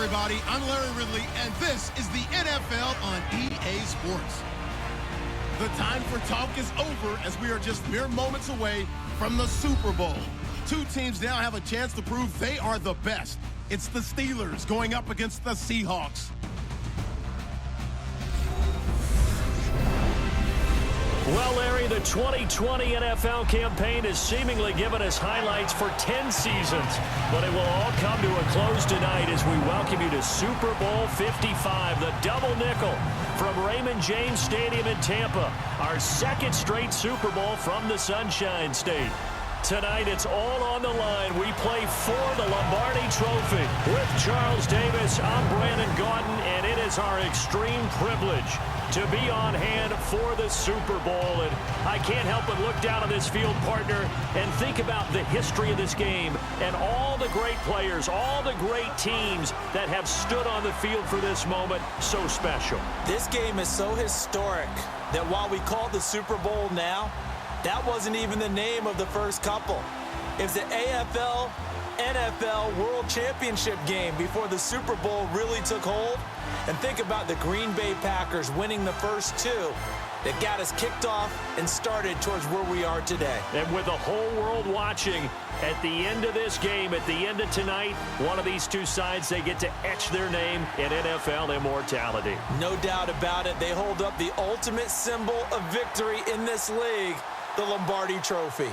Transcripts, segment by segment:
everybody. I'm Larry Ridley, and this is the NFL on EA Sports. The time for talk is over as we are just mere moments away from the Super Bowl. Two teams now have a chance to prove they are the best. It's the Steelers going up against the Seahawks. Well, Larry, the 2020 NFL campaign has seemingly given us highlights for 10 seasons, but it will all come to a close tonight as we welcome you to Super Bowl 55, the double nickel from Raymond James Stadium in Tampa, our second straight Super Bowl from the Sunshine State. Tonight, it's all on the line. We play for the Lombardi Trophy. With Charles Davis, I'm Brandon Gaudin, and it is our extreme privilege to be on hand for the Super Bowl. And I can't help but look down on this field, partner, and think about the history of this game and all the great players, all the great teams that have stood on the field for this moment. So special. This game is so historic that while we call it the Super Bowl now, that wasn't even the name of the first couple. It was the AFL, NFL World Championship game before the Super Bowl really took hold. And think about the Green Bay Packers winning the first two that got us kicked off and started towards where we are today. And with the whole world watching, at the end of this game, at the end of tonight, one of these two sides, they get to etch their name in NFL immortality. No doubt about it. They hold up the ultimate symbol of victory in this league, the Lombardi Trophy.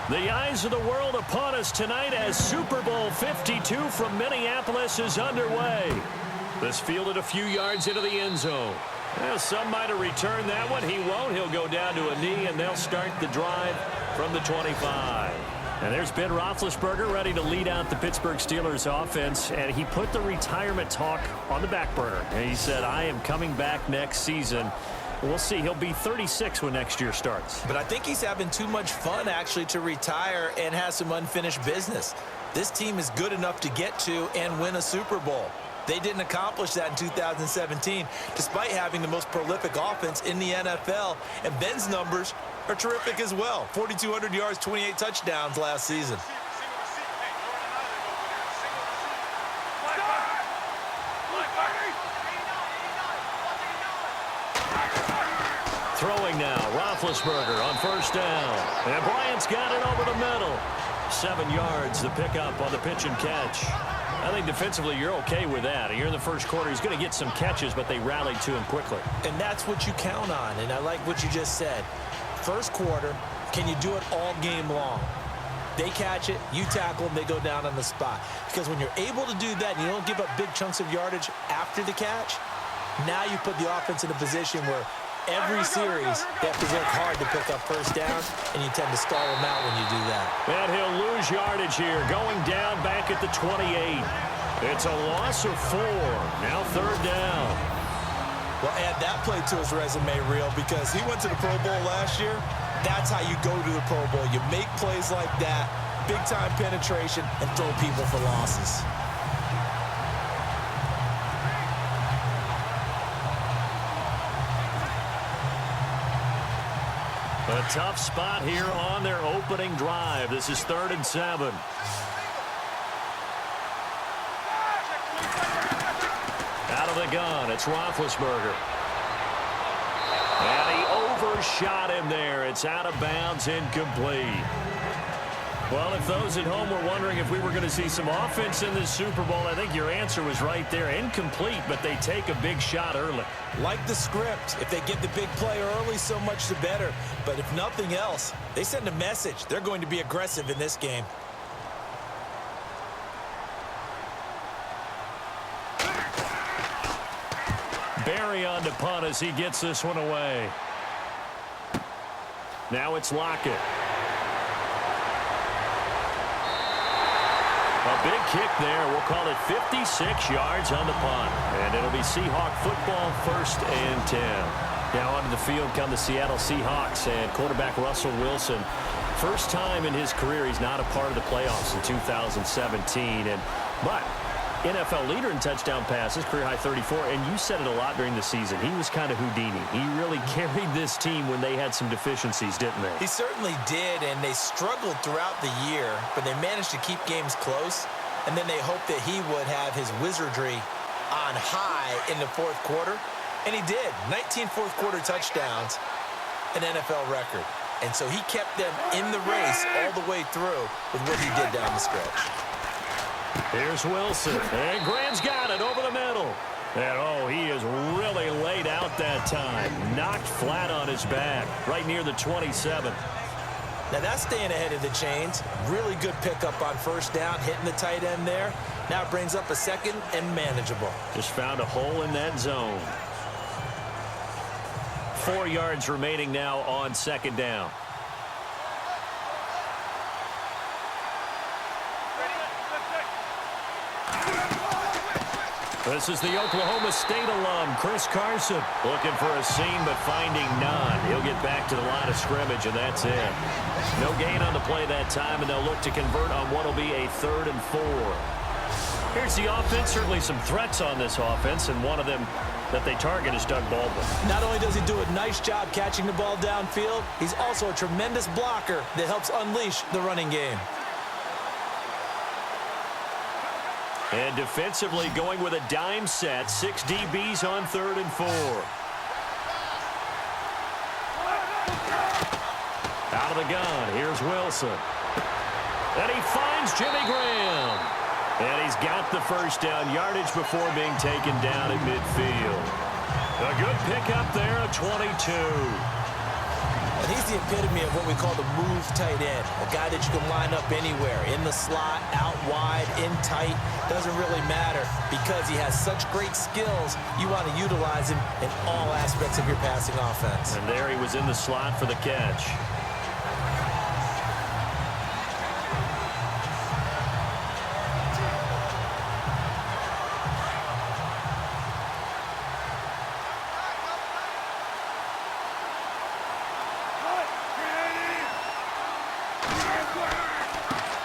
The eyes of the world upon us tonight as Super Bowl 52 from Minneapolis is underway. This fielded a few yards into the end zone. Well, some might have returned that one. He won't. He'll go down to a knee, and they'll start the drive from the 25. And there's Ben Roethlisberger ready to lead out the Pittsburgh Steelers offense, and he put the retirement talk on the back burner. And he said, I am coming back next season. We'll see. He'll be 36 when next year starts. But I think he's having too much fun, actually, to retire and has some unfinished business. This team is good enough to get to and win a Super Bowl. They didn't accomplish that in 2017, despite having the most prolific offense in the NFL. And Ben's numbers are terrific as well. 4,200 yards, 28 touchdowns last season. Throwing now, Roethlisberger on first down. And Bryant's got it over the middle. 7 yards, the pickup on the pitch and catch. I think defensively you're okay with that. You're in the first quarter. He's going to get some catches, but they rallied to him quickly. And that's what you count on, and I like what you just said. First quarter, can you do it all game long? They catch it, you tackle them, they go down on the spot. Because when you're able to do that and you don't give up big chunks of yardage after the catch, now you put the offense in a position where every series, they have to work hard to pick up first down, and you tend to stall them out when you do that. And he'll lose yardage here, going down back at the 28. It's a loss of 4. Now third down. Well, add that play to his resume reel because he went to the Pro Bowl last year. That's how you go to the Pro Bowl. You make plays like that, big-time penetration, and throw people for losses. A tough spot here on their opening drive. This is 3rd and 7. Out of the gun, it's Roethlisberger. And he overshot him there. It's out of bounds, incomplete. Well, if those at home were wondering if we were going to see some offense in this Super Bowl, I think your answer was right there. Incomplete, but they take a big shot early. Like the script. If they get the big play early, so much the better. But if nothing else, they send a message. They're going to be aggressive in this game. Barry on to punt as he gets this one away. Now it's Lockett. A big kick there. We'll call it 56 yards on the punt. And it'll be Seahawk football, 1st and 10. Now onto the field come the Seattle Seahawks and quarterback Russell Wilson. First time in his career he's not a part of the playoffs in 2017. But NFL leader in touchdown passes, career high 34, and you said it a lot during the season. He was kind of Houdini. He really carried this team when they had some deficiencies, didn't they? He certainly did, and they struggled throughout the year, but they managed to keep games close, and then they hoped that he would have his wizardry on high in the 4th quarter, and he did. 19 fourth-quarter touchdowns, an NFL record. And so he kept them in the race all the way through with what he did down the stretch. Here's Wilson, and Graham's got it over the middle. And, oh, he is really laid out that time. Knocked flat on his back, right near the 27. Now, that's staying ahead of the chains. Really good pickup on 1st down, hitting the tight end there. Now it brings up a 2nd and manageable. Just found a hole in that zone. 4 yards remaining now on 2nd down. This is the Oklahoma State alum, Chris Carson, looking for a seam but finding none. He'll get back to the line of scrimmage, and that's it. No gain on the play that time, and they'll look to convert on what will be a 3rd and 4. Here's the offense. Certainly some threats on this offense, and one of them that they target is Doug Baldwin. Not only does he do a nice job catching the ball downfield, he's also a tremendous blocker that helps unleash the running game. And defensively going with a dime set. 6 DBs on 3rd and 4. Out of the gun. Here's Wilson. And he finds Jimmy Graham. And he's got the 1st down yardage before being taken down at midfield. A good pickup there, a 22. And he's the epitome of what we call the move tight end. A guy that you can line up anywhere, in the slot, out wide, in tight. Doesn't really matter because he has such great skills. You want to utilize him in all aspects of your passing offense. And there he was in the slot for the catch.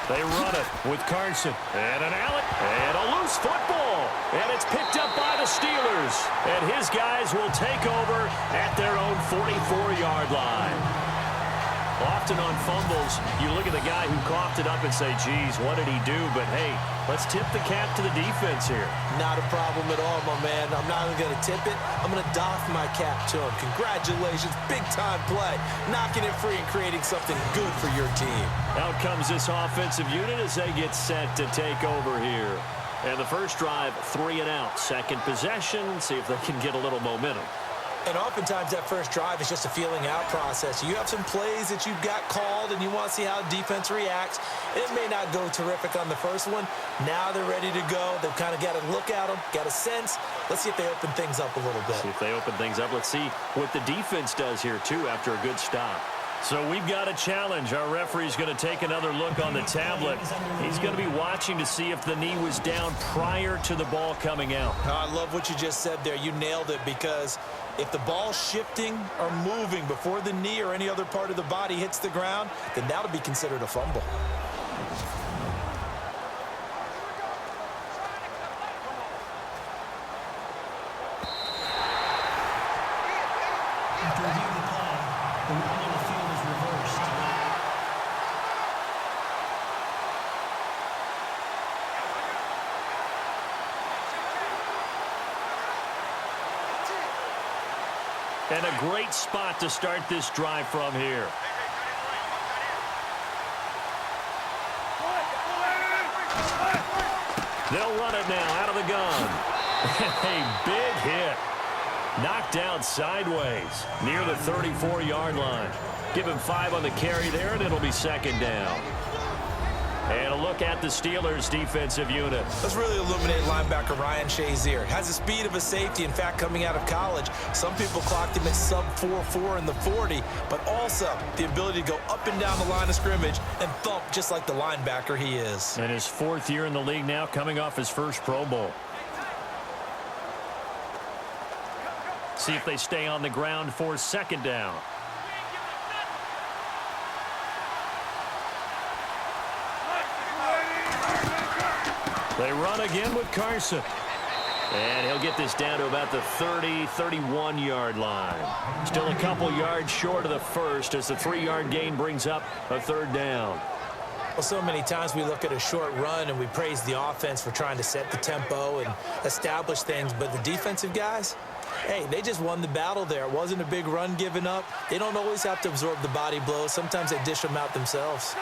They run it with Carson. And an alley. And a loose football. And it's picked up by the Steelers. And his guys will take over at their own 44-yard line. Often on fumbles, you look at the guy who coughed it up and say, geez, what did he do? But, hey, let's tip the cap to the defense here. Not a problem at all, my man. I'm not even going to tip it. I'm going to doff my cap to him. Congratulations. Big-time play. Knocking it free and creating something good for your team. Out comes this offensive unit as they get set to take over here. And the first drive, 3 and out. Second possession, see if they can get a little momentum. And oftentimes that first drive is just a feeling out process. You have some plays that you've got called and you want to see how defense reacts. It may not go terrific on the first one. Now they're ready to go. They've kind of got to look at them, got a sense. Let's see if they open things up a little bit. See if they open things up. Let's see what the defense does here, too, after a good stop. So we've got a challenge. Our referee's going to take another look on the tablet. He's going to be watching to see if the knee was down prior to the ball coming out. I love what you just said there. You nailed it, because if the ball's shifting or moving before the knee or any other part of the body hits the ground, then that'll be considered a fumble. And a great spot to start this drive from here. They'll run it now out of the gun. A big hit. Knocked down sideways near the 34-yard line. Give him 5 on the carry there, and it'll be second down. And a look at the Steelers' defensive unit. Let's really illuminate linebacker Ryan Shazier. Has the speed of a safety. In fact, coming out of college, some people clocked him at sub 4.4 in the 40, but also the ability to go up and down the line of scrimmage and thump just like the linebacker he is. And his 4th year in the league now, coming off his first Pro Bowl. See if they stay on the ground for second down. They run again with Carson. And he'll get this down to about the 30, 31-yard line. Still a couple yards short of the first as the 3-yard gain brings up a third down. Well, so many times we look at a short run and we praise the offense for trying to set the tempo and establish things, but the defensive guys, hey, they just won the battle there. It wasn't a big run given up. They don't always have to absorb the body blows. Sometimes they dish them out themselves.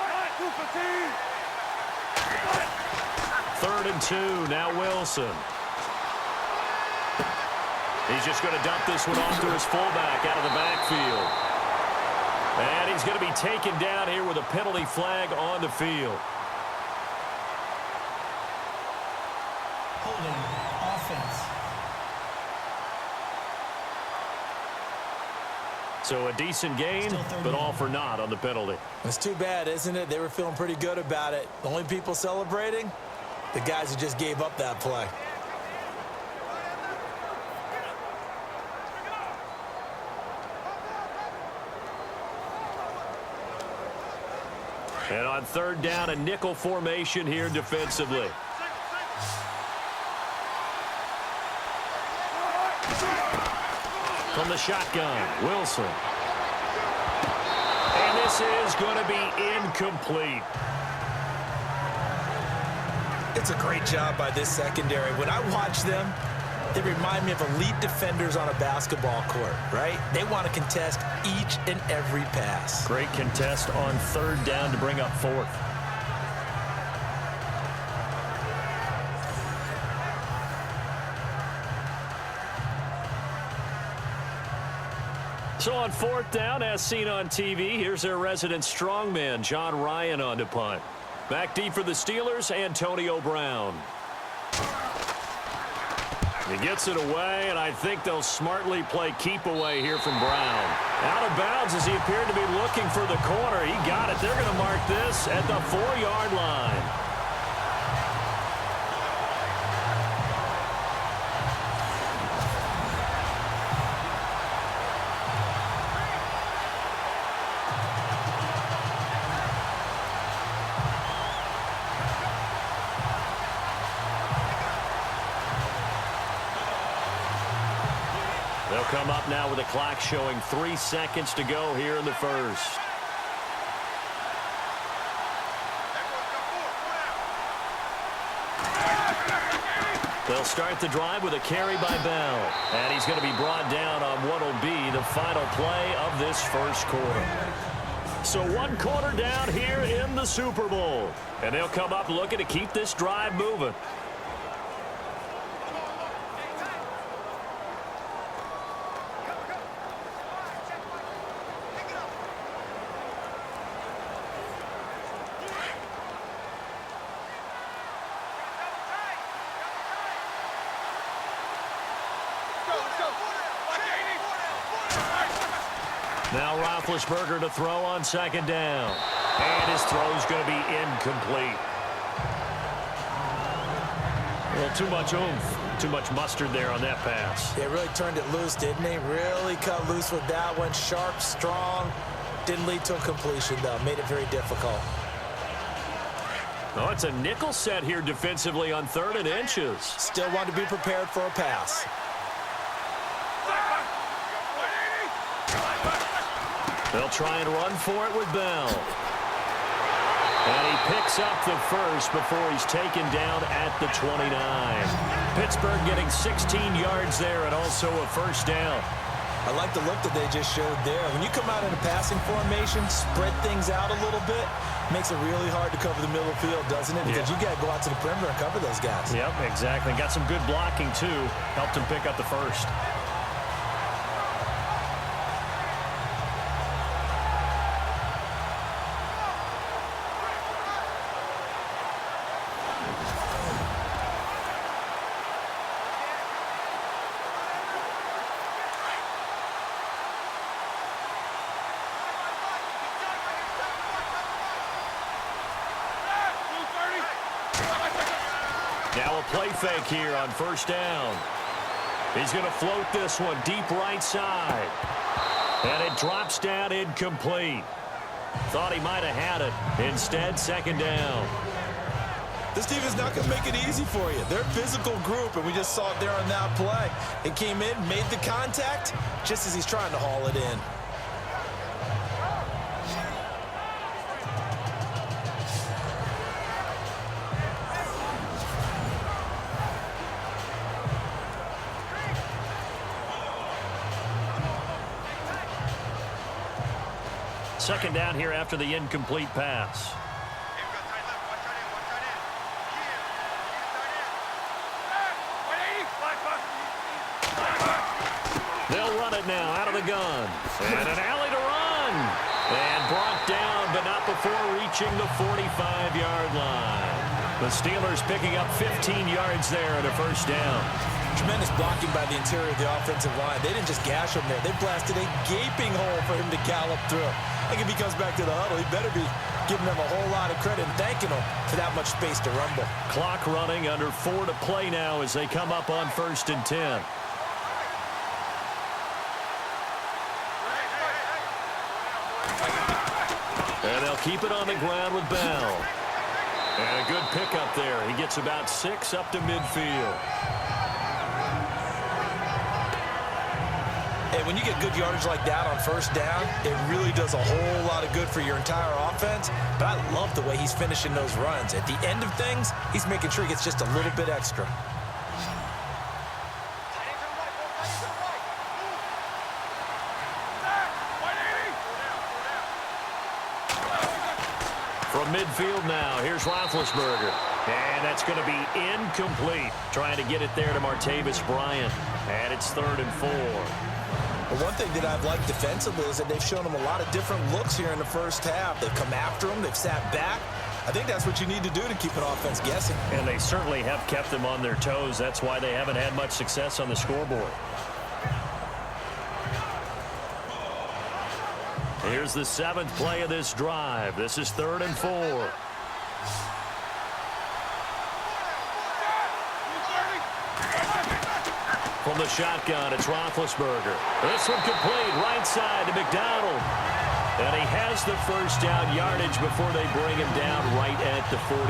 3rd and 2, now Wilson. He's just going to dump this one off to his fullback out of the backfield. And he's going to be taken down here with a penalty flag on the field. Holding offense. So a decent gain, but all for naught on the penalty. It's too bad, isn't it? They were feeling pretty good about it. The only people celebrating, the guys who just gave up that play. And on 3rd down, a nickel formation here defensively. From the shotgun, Wilson. And this is going to be incomplete. It's a great job by this secondary. When I watch them, they remind me of elite defenders on a basketball court, right? They want to contest each and every pass. Great contest on 3rd down to bring up 4th. So on 4th down, as seen on TV, here's their resident strongman, John Ryan, on to punt. Back deep for the Steelers, Antonio Brown. He gets it away, and I think they'll smartly play keep away here from Brown. Out of bounds as he appeared to be looking for the corner. He got it. They're going to mark this at the 4-yard line. They'll come up now with a clock showing 3 seconds to go here in the first. They'll start the drive with a carry by Bell. And he's going to be brought down on what will be the final play of this first quarter. So 1 quarter down here in the Super Bowl. And they'll come up looking to keep this drive moving. Now Roethlisberger to throw on 2nd down. And his throw's going to be incomplete. Well, too much oomph, too much mustard there on that pass. They really turned it loose, didn't they? Really cut loose with that one. Sharp, strong. Didn't lead to a completion, though. Made it very difficult. Oh, it's a nickel set here defensively on 3rd and inches. Still want to be prepared for a pass. They'll try and run for it with Bell. And he picks up the first before he's taken down at the 29. Pittsburgh getting 16 yards there and also a first down. I like the look that they just showed there. When you come out in a passing formation, spread things out a little bit, Makes it really hard to cover the middle of the field, doesn't it? Because you got to go out to the perimeter and cover those guys. Yep, exactly. Got some good blocking, too. Helped him pick up the first. Now a play fake here on first down. He's going to float this one deep right side. And it drops down incomplete. Thought he might have had it. Instead, second down. This team is not going to make it easy for you. They're a physical group, and we just saw it there on that play. It came in, made the contact, just as he's trying to haul it in. Second down here after the incomplete pass. They'll run it now out of the gun. And an alley to run. And brought down, but not before reaching the 45-yard line. The Steelers picking up 15 yards there at a first down. Tremendous blocking by the interior of the offensive line. They didn't just gash him there. They blasted a gaping hole for him to gallop through. I think if he comes back to the huddle, he better be giving them a whole lot of credit and thanking them for that much space to rumble. Clock running, under 4 to play now as they come up on 1st and 10. And they'll keep it on the ground with Bell. And a good pickup there. He gets about 6 up to midfield. Hey, when you get good yardage like that on first down, it really does a whole lot of good for your entire offense. But I love the way he's finishing those runs. At the end of things, he's making sure he gets just a little bit extra. From midfield now, here's Roethlisberger. And that's going to be incomplete. Trying to get it there to Martavis Bryant. And it's 3rd and 4. Well, one thing that I've liked defensively is that they've shown him a lot of different looks here in the first half. They've come after him. They've sat back. I think that's what you need to do to keep an offense guessing. And they certainly have kept them on their toes. That's why they haven't had much success on the scoreboard. Here's the 7th play of this drive. This is 3rd and 4. From the shotgun, it's Roethlisberger. This one complete, right side to McDonald. And he has the first down yardage before they bring him down right at the 45.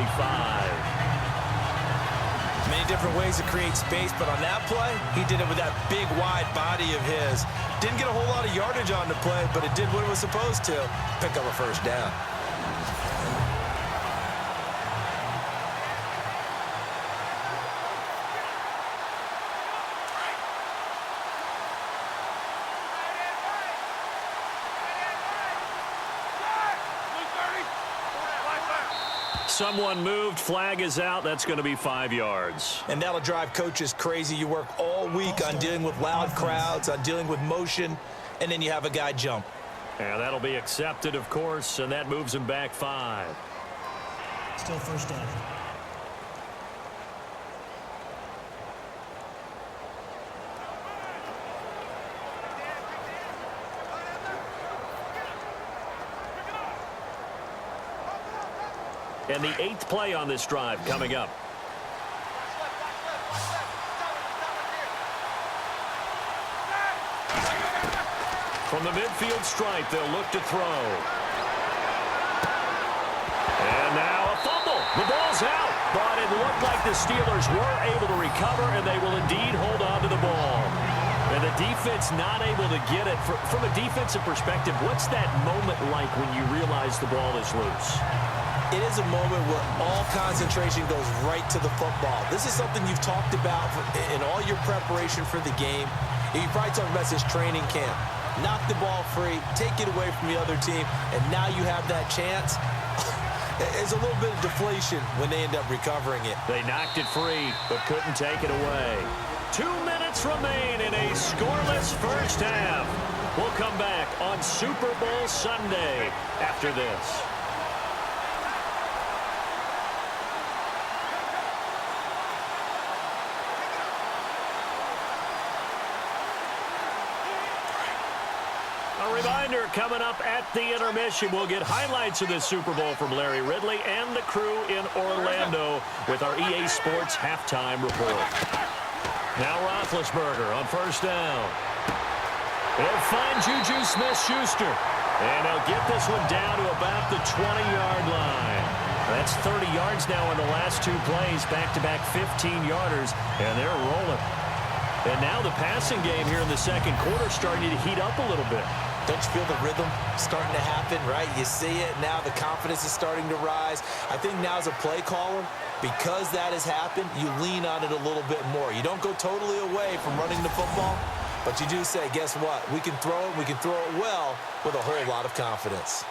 Many different ways to create space, but on that play, he did it with that big, wide body of his. Didn't get a whole lot of yardage on the play, but it did what it was supposed to. Pick up a first down. Someone moved, flag is out. That's going to be 5 yards. And that'll drive coaches crazy. You work all week on dealing with loud crowds, on dealing with motion, and then you have a guy jump. And that'll be accepted, of course, and that moves him back 5. Still first down. And the 8th play on this drive coming up. From the midfield stripe, they'll look to throw. And now a fumble. The ball's out, but it looked like the Steelers were able to recover, and they will indeed hold on to the ball. And the defense not able to get it. From a defensive perspective, what's that moment like when you realize the ball is loose? It is a moment where all concentration goes right to the football. This is something you've talked about in all your preparation for the game. You probably talked about this training camp. Knock the ball free, take it away from the other team, and now you have that chance. There's a little bit of deflation when they end up recovering it. They knocked it free, but couldn't take it away. 2 minutes remain in a scoreless first half. We'll come back on Super Bowl Sunday after this. A reminder, coming up at the intermission, we'll get highlights of this Super Bowl from Larry Ridley and the crew in Orlando with our EA Sports halftime report. Now Roethlisberger on first down. He'll find Juju Smith-Schuster, and he'll get this one down to about the 20-yard line. That's 30 yards now in the last two plays, back-to-back 15-yarders, and they're rolling. And now the passing game here in the second quarter starting to heat up a little bit. Don't you feel the rhythm starting to happen, right? You see it now. The confidence is starting to rise. I think now as a play caller, because that has happened, you lean on it a little bit more. You don't go totally away from running the football, but you do say, guess what? We can throw it. We can throw it well with a whole lot of confidence.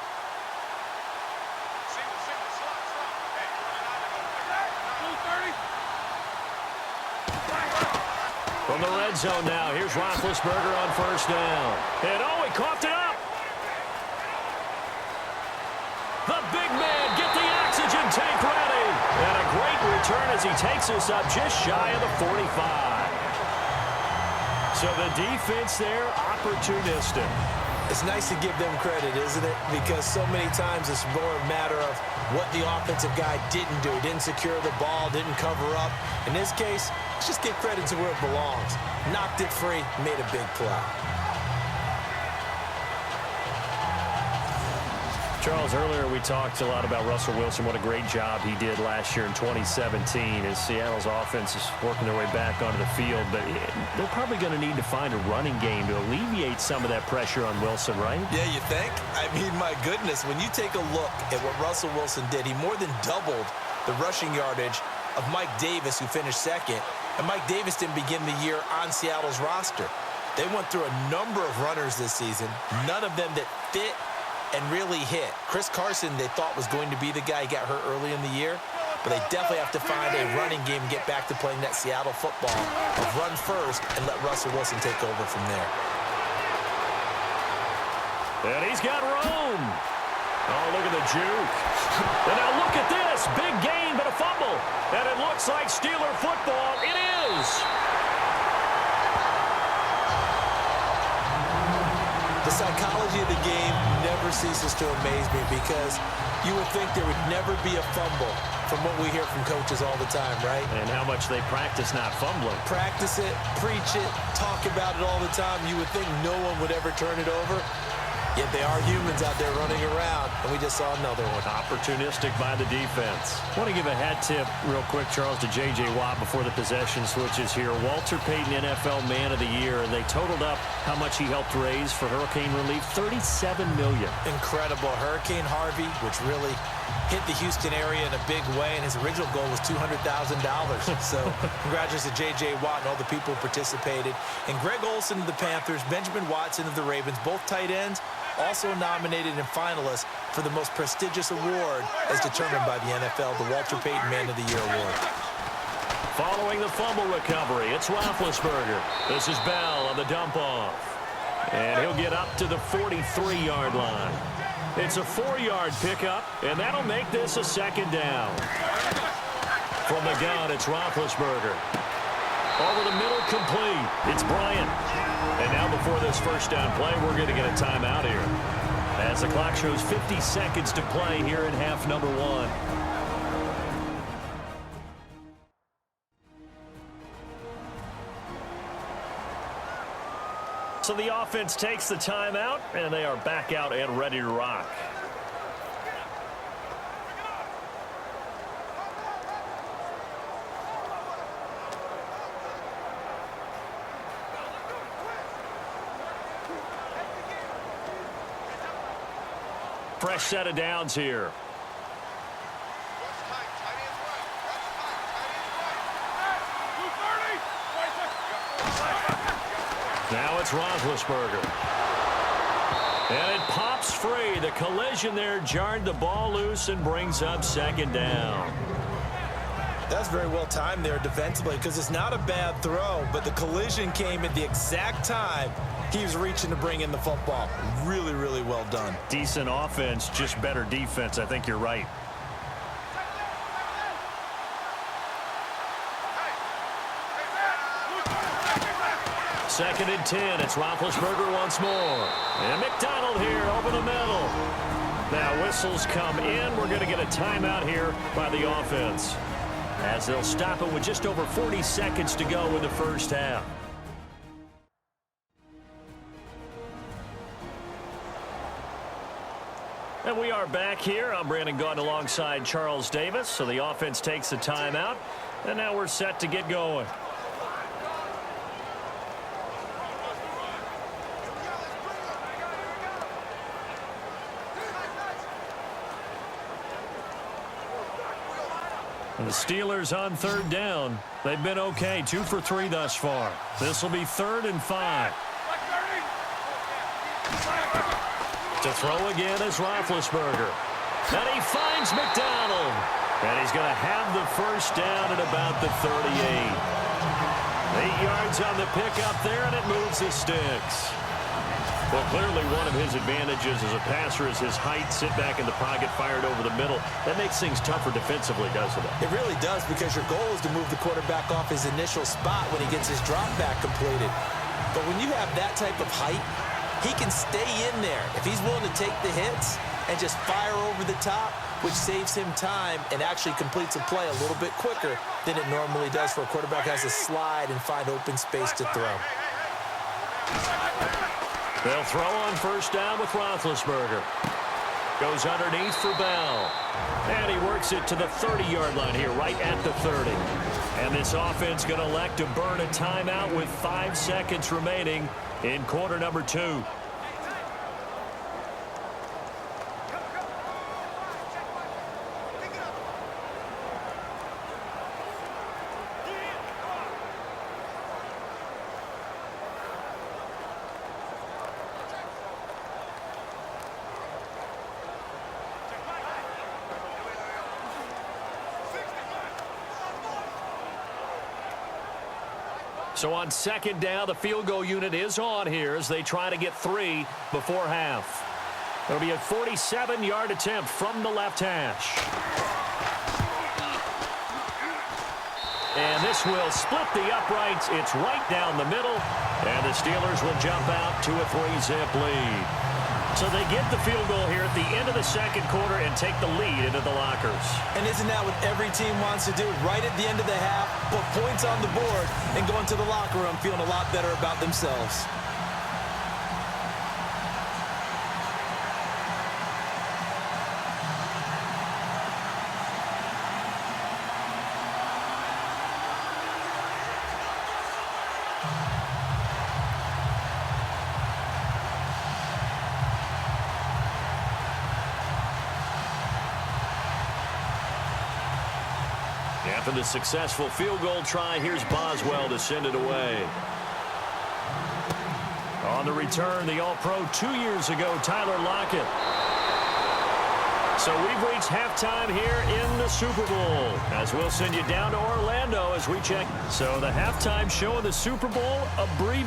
From the red zone now, here's Roethlisberger on first down. And oh, he coughed it up. The big man, get the oxygen tank ready. And a great return as he takes us up just shy of the 45. So the defense there, opportunistic. It's nice to give them credit, isn't it? Because so many times it's more a matter of what the offensive guy didn't do. Didn't secure the ball, didn't cover up. In this case, let's just give credit to where it belongs. Knocked it free, made a big play. Charles, earlier we talked a lot about Russell Wilson, what a great job he did last year in 2017 as Seattle's offense is working their way back onto the field. But they're probably going to need to find a running game to alleviate some of that pressure on Wilson, right? Yeah, you think? I mean, my goodness, when you take a look at what Russell Wilson did, he more than doubled the rushing yardage of Mike Davis, who finished second. And Mike Davis didn't begin the year on Seattle's roster. They went through a number of runners this season, none of them that fit and really hit. Chris Carson, they thought was going to be the guy. He got hurt early in the year, but they definitely have to find a running game and get back to playing that Seattle football of run first and let Russell Wilson take over from there. And he's got room. Oh, look at the juke. And now look at this. Big gain, but a fumble. And it looks like Steeler football. It is. The psychology of the game never ceases to amaze me because you would think there would never be a fumble from what we hear from coaches all the time, right? And how much they practice not fumbling. Practice it, preach it, talk about it all the time. You would think no one would ever turn it over. Yet they are humans out there running around, and we just saw another one. Opportunistic by the defense. I want to give a hat tip real quick, Charles, to J.J. Watt before the possession switches here. Walter Payton, NFL Man of the Year, and they totaled up how much he helped raise for hurricane relief, $37 million. Incredible. Hurricane Harvey, which really hit the Houston area in a big way, and his original goal was $200,000. So congratulations to J.J. Watt and all the people who participated. And Greg Olsen of the Panthers, Benjamin Watson of the Ravens, both tight ends, also nominated and finalists for the most prestigious award as determined by the NFL, the Walter Payton Man of the Year Award. Following the fumble recovery, it's Roethlisberger. This is Bell on the dump off. And he'll get up to the 43-yard line. It's a 4-yard pickup, and that'll make this a second down. From the gun, it's Roethlisberger. Over the middle, complete. It's Bryant. And now before this first down play, we're going to get a timeout here. As the clock shows 50 seconds to play here in half number one. So the offense takes the timeout, and they are back out and ready to rock. Fresh set of downs here. Now it's Roethlisberger. And it pops free. The collision there jarred the ball loose and brings up second down. That's very well timed there defensively because it's not a bad throw, but the collision came at the exact time he was reaching to bring in the football. Really, really well done. Decent offense, just better defense. I think you're right. Second and 10. It's Roethlisberger once more. And McDonald here over the middle. Now whistles come in. We're going to get a timeout here by the offense, as they'll stop it with just over 40 seconds to go in the first half. And we are back here. I'm Brandon Gaudin alongside Charles Davis. So the offense takes the timeout, and now we're set to get going. And the Steelers on third down. They've been okay, 2 for 3 thus far. This will be 3rd and 5. To throw again is Roethlisberger. And he finds McDonald. And he's going to have the first down at about the 38. 8 yards on the pickup there, and it moves the sticks. Well, clearly one of his advantages as a passer is his height. Sit back in the pocket, fired over the middle. That makes things tougher defensively, doesn't it? It really does, because your goal is to move the quarterback off his initial spot when he gets his drop back completed. But when you have that type of height, he can stay in there if he's willing to take the hits and just fire over the top, which saves him time and actually completes a play a little bit quicker than it normally does for a quarterback who has to slide and find open space to throw. They'll throw on first down with Roethlisberger. Goes underneath for Bell. And he works it to the 30-yard line here, right at the 30. And this offense going to elect to burn a timeout with 5 seconds remaining in quarter number 2. So on second down, the field goal unit is on here as they try to get 3 before half. It'll be a 47-yard attempt from the left hash. And this will split the uprights. It's right down the middle. And the Steelers will jump out to a 3-zip lead. So they get the field goal here at the end of the second quarter and take the lead into the lockers. And isn't that what every team wants to do? Right at the end of the half, put points on the board, and go into the locker room feeling a lot better about themselves. After the successful field goal try, here's Boswell to send it away. On the return, the All-Pro 2 years ago, Tyler Lockett. So we've reached halftime here in the Super Bowl, as we'll send you down to Orlando as we check. So the halftime show of the Super Bowl, abbreviated.